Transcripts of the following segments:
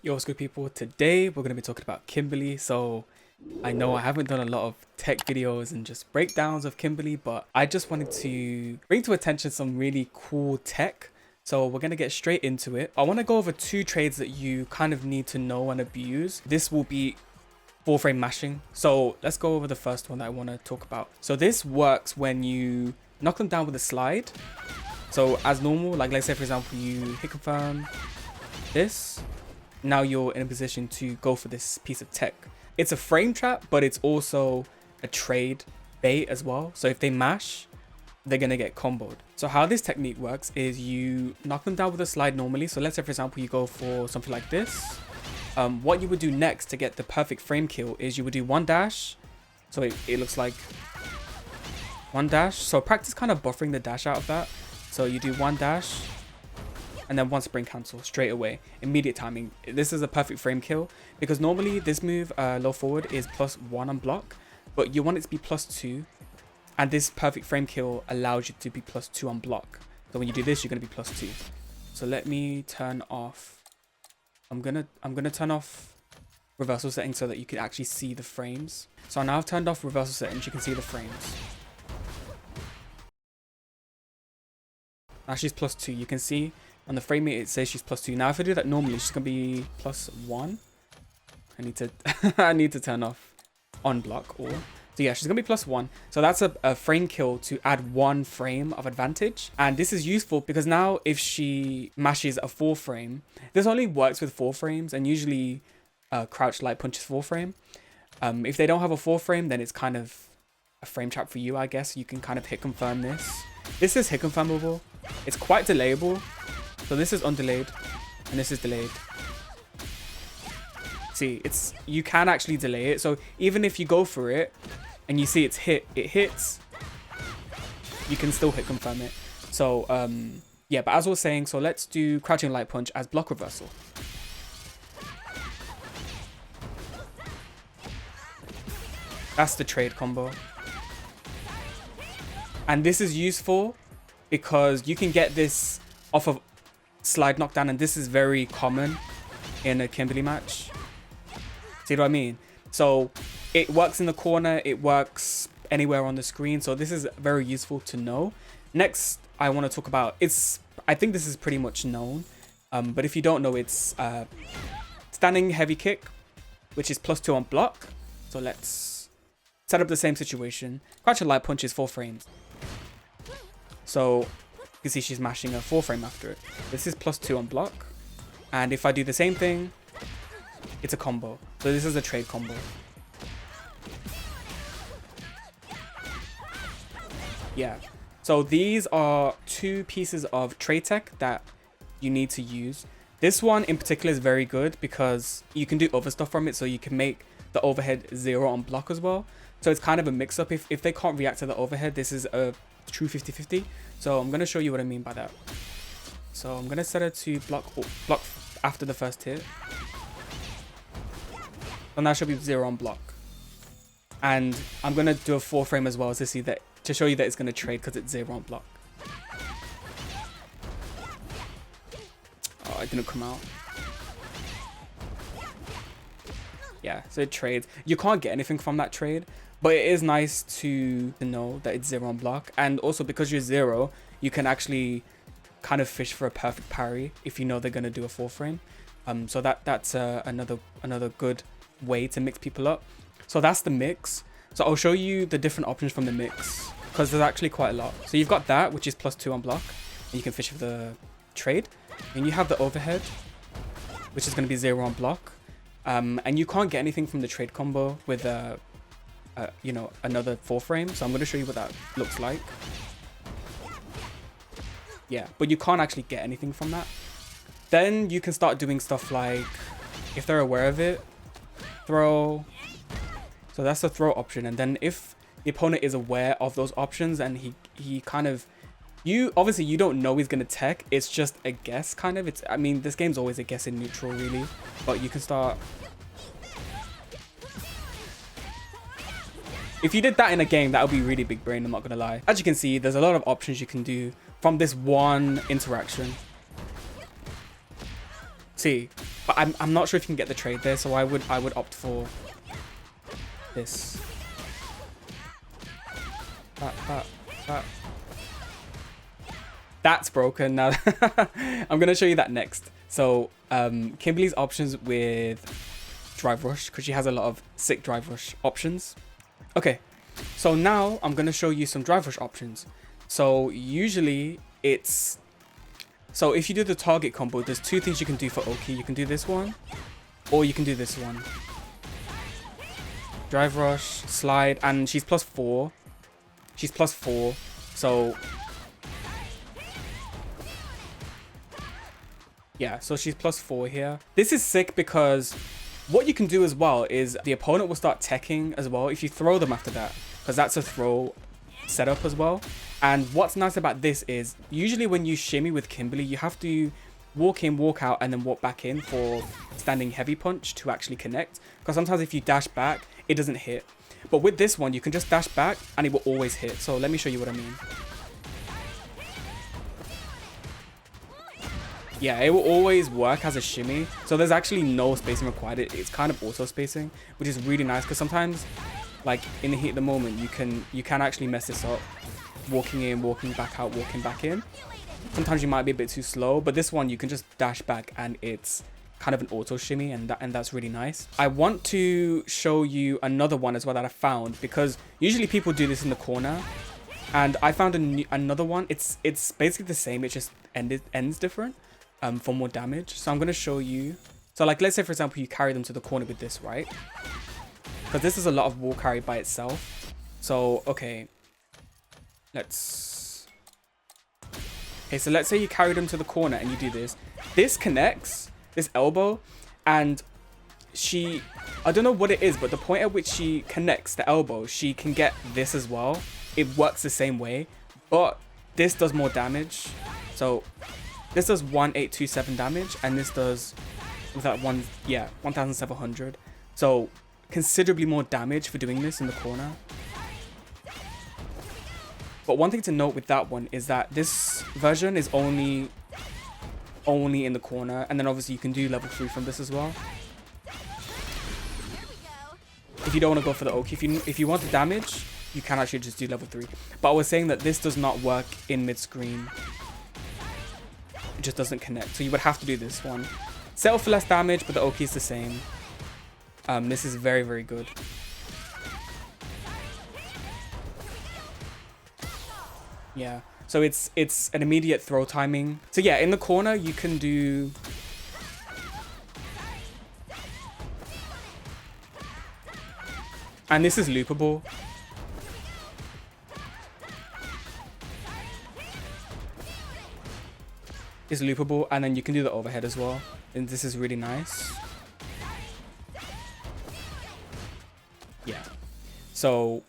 Yo, what's good, people? Today we're going to be talking about Kimberly. So I know I haven't done a lot of tech videos and just breakdowns of Kimberly, but I just wanted to bring to attention some really cool tech. So we're going to get straight into it. I want to go over two trades that you kind of need to know and abuse. This will be full frame mashing. So let's go over the first one that I want to talk about. So this works when you knock them down with a slide. So as normal, like let's say for example, you hit confirm this. Now you're in a position to go for this piece of tech. It's a frame trap, but it's also a trade bait as well. So if they mash, they're going to get comboed. So how this technique works is you knock them down with a slide normally. So let's say, for example, you go for something like this. What you would do next to get the perfect frame kill is you would do one dash. So it looks like one dash. So practice kind of buffering the dash out of that. So you do one dash. And then one spring cancel straight away, immediate timing. This is a perfect frame kill because normally this move low forward is +1 on block, but you want it to be +2, and this perfect frame kill allows you to be +2 on block. So when you do this, you're gonna be +2. So let me turn off. I'm gonna turn off reversal settings so that you can actually see the frames. So now I've turned off reversal settings. You can see the frames. Now she's +2. You can see on the frame it says she's +2. Now if I do that normally, she's gonna be +1. I need to turn off on block or. So yeah, she's gonna be +1. So that's a frame kill to add 1 frame of advantage. And this is useful because now if she mashes a 4 frame, this only works with 4 frames, and usually crouch light punch is 4 frame. If they don't have a 4 frame, then it's kind of a frame trap for you, I guess. You can kind of hit confirm this. This is hit confirmable. It's quite delayable. So this is undelayed and this is delayed. See, you can actually delay it. So even if you go for it and you see it hits, you can still hit confirm it. So yeah, but as I was saying, so let's do crouching light punch as block reversal. That's the trade combo. And this is useful because you can get this off of slide knockdown, and this is very common in a Kimberly match. See what I mean? So it works in the corner, it works anywhere on the screen, so this is very useful to know. Next I want to talk about, I think this is pretty much known, but if you don't know, it's standing heavy kick, which is +2 on block. So let's set up the same situation. Crouch and light punch is 4 frames. So you can see she's mashing a 4 frame after it. This is +2 on block. And if I do the same thing, it's a combo. So this is a trade combo. Yeah. So these are 2 pieces of trade tech that you need to use. This one in particular is very good because you can do other stuff from it. So you can make the overhead 0 on block as well. So it's kind of a mix up. If they can't react to the overhead, this is a true 50-50. So I'm going to show you what I mean by that. So I'm going to set it to block after the first hit. And that should be 0 on block. And I'm going to do a 4 frame as well to show you that it's going to trade because it's 0 on block. Oh, it didn't come out. Yeah, so it trades. You can't get anything from that trade, but it is nice to know that it's 0 on block. And also because you're 0, you can actually kind of fish for a perfect parry if you know they're going to do a 4 frame. So that's another good way to mix people up. So that's the mix. So I'll show you the different options from the mix because there's actually quite a lot. So you've got that, which is +2 on block, and you can fish for the trade. And you have the overhead, which is going to be 0 on block. And you can't get anything from the trade combo with you know, another 4 frame. So I'm going to show you what that looks like. Yeah, but you can't actually get anything from that. Then you can start doing stuff like, if they're aware of it, throw. So that's the throw option. And then if the opponent is aware of those options and he kind of, obviously you don't know he's going to tech. It's just a guess kind of. I mean, this game's always a guess in neutral really, but you can start. If you did that in a game, that would be really big brain, I'm not going to lie. As you can see, there's a lot of options you can do from this one interaction. See, But I'm not sure if you can get the trade there, so I would opt for this. That. That's broken. Now I'm gonna show you that next. So Kimberly's options with drive rush, because she has a lot of sick drive rush options. Okay, so now I'm gonna show you some drive rush options. So usually it's, so if you do the target combo, there's two things you can do for Oki. You can do this one, or you can do this one. Drive rush, slide, and she's +4. She's +4, so yeah, so she's +4 here. This is sick because what you can do as well is the opponent will start teching as well if you throw them after that, because that's a throw setup as well. And what's nice about this is usually when you shimmy with Kimberly, you have to walk in, walk out, and then walk back in for standing heavy punch to actually connect, because sometimes if you dash back, it doesn't hit. But with this one, you can just dash back and it will always hit. So let me show you what I mean. Yeah, it will always work as a shimmy. So there's actually no spacing required. It's kind of auto spacing, which is really nice, because sometimes, like in the heat of the moment, you can actually mess this up. Walking in, walking back out, walking back in. Sometimes you might be a bit too slow, but this one you can just dash back and it's kind of an auto shimmy, and that's really nice. I want to show you another one as well that I found, because usually people do this in the corner, and I found another one. It's basically the same, it just ends different for more damage. So I'm going to show you. So like, let's say for example you carry them to the corner with this, right? Because this is a lot of wall carry by itself. So okay, so let's say you carry them to the corner and you do this. This connects, this elbow, and I don't know what it is, but the point at which she connects the elbow, she can get this as well. It works the same way, but this does more damage. So this does 1827 damage, and this does that 1700. So considerably more damage for doing this in the corner. But one thing to note with that one is that this version is only in the corner, and then obviously you can do level 3 from this as well. If you don't want to go for the Oki, if you want the damage, you can actually just do level 3. But I was saying that this does not work in mid-screen. It just doesn't connect, so you would have to do this one. Settle for less damage, but the Oki is the same. This is very, very good. Yeah, so it's an immediate throw timing. So yeah, in the corner you can do and this is loopable. It's loopable, and then you can do the overhead as well, and this is really nice. Yeah, so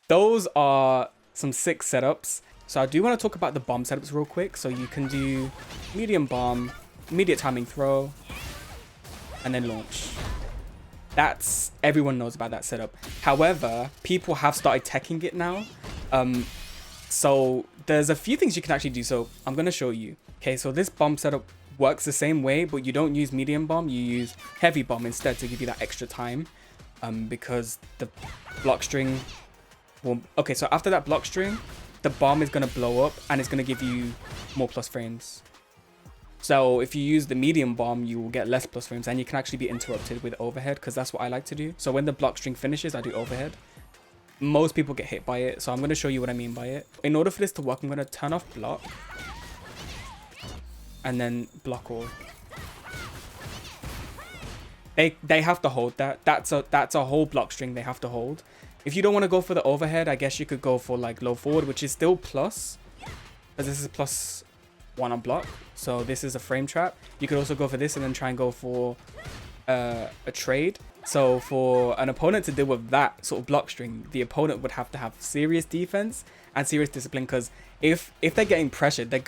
those are some sick setups. So I do want to talk about the bomb setups real quick. So you can do medium bomb, immediate timing throw, and then launch. That's, everyone knows about that setup. However, people have started teching it now. So there's a few things you can actually do. So I'm going to show you. Okay, so this bomb setup works the same way, but you don't use medium bomb. You use heavy bomb instead to give you that extra time. Because the block string will... Okay, so after that block string, the bomb is going to blow up and it's going to give you more plus frames. So if you use the medium bomb, you will get less plus frames, and you can actually be interrupted with overhead, because that's what I like to do. So when the block string finishes, I do overhead. Most people get hit by it, so I'm going to show you what I mean by it. In order for this to work, I'm going to turn off block and then block all. They have to hold that. That's a whole block string they have to hold. If you don't want to go for the overhead, I guess you could go for like low forward, which is still plus, because this is +1 on block. So this is a frame trap. You could also go for this and then try and go for a trade. So for an opponent to deal with that sort of block string, the opponent would have to have serious defense and serious discipline, because if they're getting pressured, they're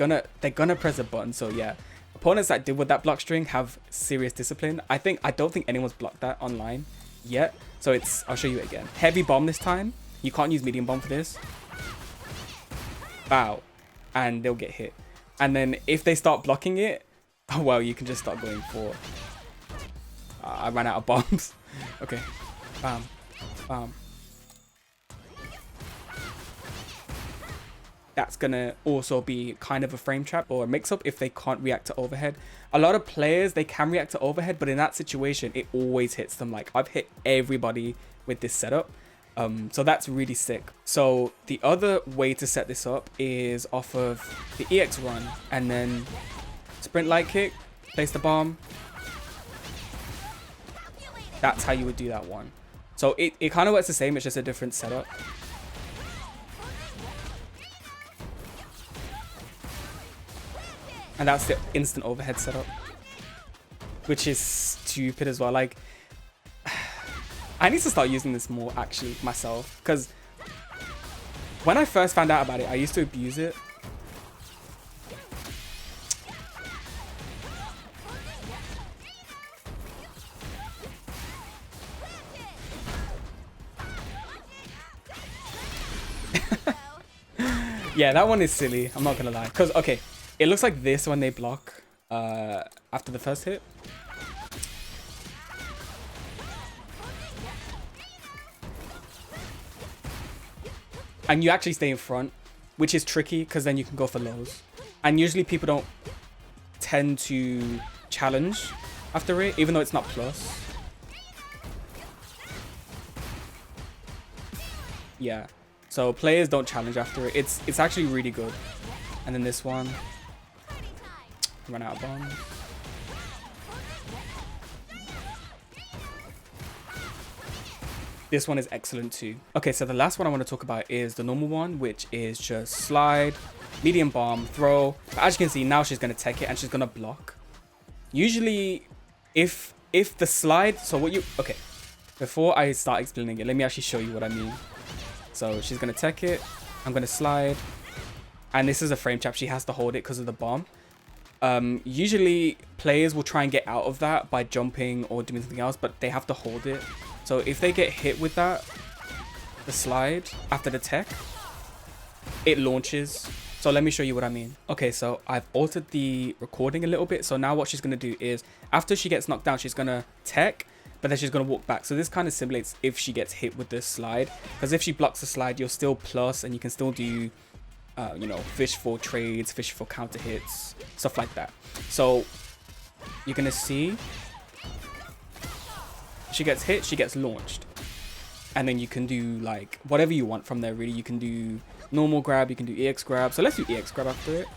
gonna press a button. So yeah, opponents that deal with that block string have serious discipline. I don't think anyone's blocked that online yet. So I'll show you it again. Heavy bomb this time. You can't use medium bomb for this. Bow. And they'll get hit. And then if they start blocking it, oh well, you can just start going for I ran out of bombs. Okay. Bam. Bam. That's gonna also be kind of a frame trap or a mix-up if they can't react to overhead. A lot of players, they can react to overhead, but in that situation, it always hits them. Like, I've hit everybody with this setup. So that's really sick. So the other way to set this up is off of the EX run and then sprint light kick, place the bomb. That's how you would do that one. So it kind of works the same, it's just a different setup. And that's the instant overhead setup, which is stupid as well. Like, I need to start using this more actually myself, because when I first found out about it, I used to abuse it. Yeah, that one is silly, I'm not gonna lie. Because, okay, it looks like this when they block after the first hit. And you actually stay in front, which is tricky because then you can go for lows. And usually people don't tend to challenge after it, even though it's not plus. Yeah. So players don't challenge after it. It's actually really good. And then this one. Run out of bombs. This one is excellent too. Okay, so the last one I want to talk about is the normal one, which is just slide, medium bomb, throw. But as you can see, now she's going to tech it and she's going to block. Usually, if the slide... So what you... Okay, before I start explaining it, let me actually show you what I mean. So she's going to tech it. I'm going to slide. And this is a frame trap. She has to hold it because of the bomb. Usually, players will try and get out of that by jumping or doing something else, but they have to hold it. So if they get hit with that, the slide, after the tech, it launches. So let me show you what I mean. Okay, so I've altered the recording a little bit. So now what she's going to do is, after she gets knocked down, she's going to tech, but then she's going to walk back. So this kind of simulates if she gets hit with the slide. Because if she blocks the slide, you're still plus, and you can still do, you know, fish for trades, fish for counter hits, stuff like that. So you're going to see... She gets hit, she gets launched. And then you can do like whatever you want from there really. You can do normal grab, you can do EX grab. So let's do EX grab after it.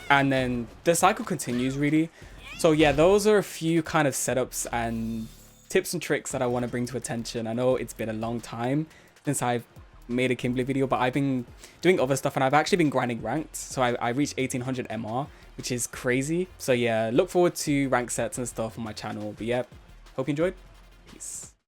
And then the cycle continues really. So yeah, those are a few kind of setups and tips and tricks that I want to bring to attention. I know it's been a long time since I've made a Kimberly video, but I've been doing other stuff and I've actually been grinding ranked. So I reached 1800 MR, which is crazy. So yeah, look forward to rank sets and stuff on my channel. But yeah, hope you enjoyed. Peace.